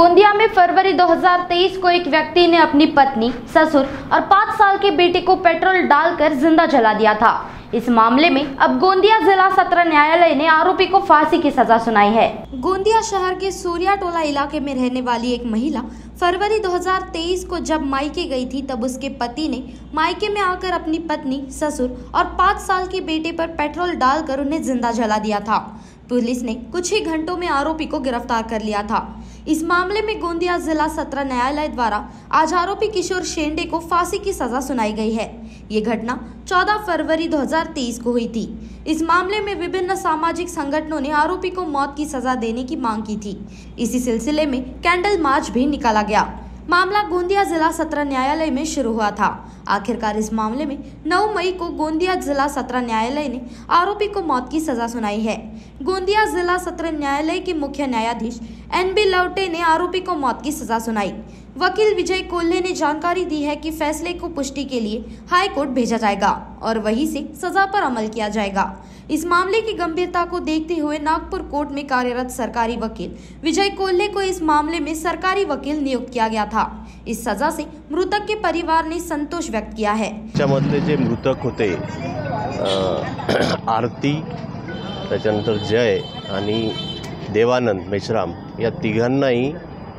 गोंदिया में फरवरी 2023 को एक व्यक्ति ने अपनी पत्नी, ससुर और 5 साल के बेटे को पेट्रोल डालकर जिंदा जला दिया था। इस मामले में अब गोंदिया जिला सत्र न्यायालय ने आरोपी को फांसी की सजा सुनाई है। गोंदिया शहर के सूर्या टोला इलाके में रहने वाली एक महिला फरवरी 2023 को जब मायके गई थी, तब उसके पति ने मायके में आकर अपनी पत्नी, ससुर और 5 साल के बेटे पर पेट्रोल डालकर उन्हें जिंदा जला दिया था। पुलिस ने कुछ ही घंटों में आरोपी को गिरफ्तार कर लिया था। इस मामले में गोंदिया जिला सत्र न्यायालय द्वारा आज आरोपी किशोर शेंडे को फांसी की सजा सुनाई गई है। ये घटना 14 फरवरी 2023 को हुई थी। इस मामले में विभिन्न सामाजिक संगठनों ने आरोपी को मौत की सजा देने की मांग की थी। इसी सिलसिले में कैंडल मार्च भी निकाला गया। मामला गोंदिया जिला सत्र न्यायालय में शुरू हुआ था। आखिरकार इस मामले में 9 मई को गोंदिया जिला सत्र न्यायालय ने आरोपी को मौत की सजा सुनाई है। गोंदिया जिला सत्र न्यायालय के मुख्य न्यायाधीश NB लवटे ने आरोपी को मौत की सजा सुनाई। वकील विजय कोल्हे ने जानकारी दी है कि फैसले को पुष्टि के लिए हाई कोर्ट भेजा जाएगा और वहीं से सजा पर अमल किया जाएगा। इस मामले की गंभीरता को देखते हुए नागपुर कोर्ट में कार्यरत सरकारी वकील विजय कोल्हे को इस मामले में सरकारी वकील नियुक्त किया गया था। इस सजा से मृतक के परिवार ने संतोष व्यक्त किया है। त्याच्यामधले जे मृतक होते आरती, त्याच्यानंतर जय आणि देवानंद मेश्राम या तिघांनाही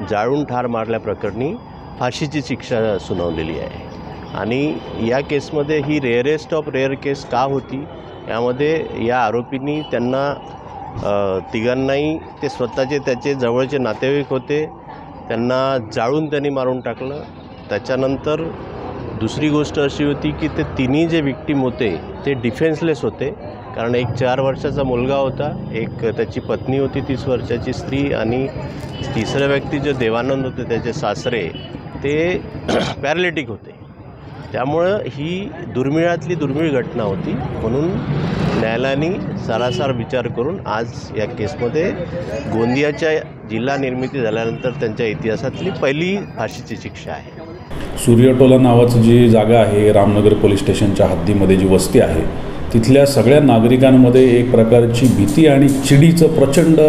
जाळून ठार मारल्याप्रकरणी फाशीची शिक्षा सुनावलेली आहे। आणि या केसमध्ये ही रेअरेस्ट ऑफ रेअर केस का होती, यामध्ये या आरोपींनी त्यांना तिघांनाही ते स्वतःचे त्याचे जवळचे नातेवाईक होते, त्यांना जाळून त्यांनी मारून टाकलं। त्याच्यानंतर दुसरी गोष्ट अशी होती की ते तिन्ही जे विक्टिम होते ते डिफेन्सलेस होते, कारण एक 4 वर्षाचा मुलगा होता, एक त्याची पत्नी होती 30 वर्षाची स्त्री, आणि तिसरा व्यक्ती जो देवानंद होते त्याचे सासरे ते पॅरालिटिक होते। त्यामुळे ही दुर्मिळातली दुर्मिळ घटना होती, म्हणून न्यायालयाने सारासार विचार करून आज या केसमध्ये गोंदियाच्या जिल्हा निर्मिती झाल्यानंतर त्यांच्या इतिहासातली पहिली फाशीची शिक्षा आहे। सूर्यटोला नावाची जी जागा आहे, रामनगर पोलीस स्टेशनच्या हद्दीमध्ये जी वस्ती आहे, तिथल्या सगळ्या नागरिकांमध्ये एक प्रकारची भीती आणि चिडीचं प्रचंड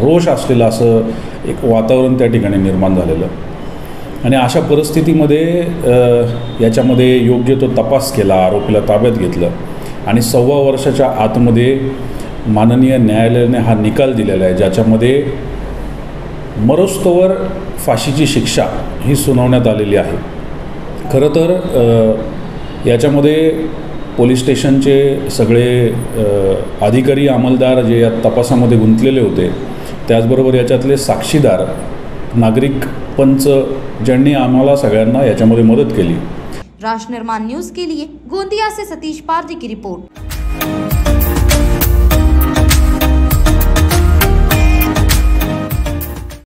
रोष असलेलं असं एक वातावरण त्या ठिकाणी निर्माण झालेलं। आणि अशा परिस्थितीमध्ये याच्यामध्ये योग्य तो तपास केला, आरोपीला ताब्यात घेतलं आणि 1.25 वर्षाच्या आतमध्ये माननीय न्यायालयाने हा निकाल दिलेला आहे, ज्याच्यामध्ये मरोस्तवर फाशीची शिक्षा ही सुनावण्यात आलेली आहे। खरं तर याच्यामध्ये पोलीस स्टेशनचे सगळे अधिकारी, अंमलदार जे या तपासामध्ये गुंतलेले होते, त्याचबरोबर याच्यातले साक्षीदार, नागरिक पंच, ज्यांनी आम्हाला सगळ्यांना याच्यामध्ये मदत केली। राष्ट्र निर्माण न्यूज़ के लिए गोंदिया से सतीश पारजी की रिपोर्ट।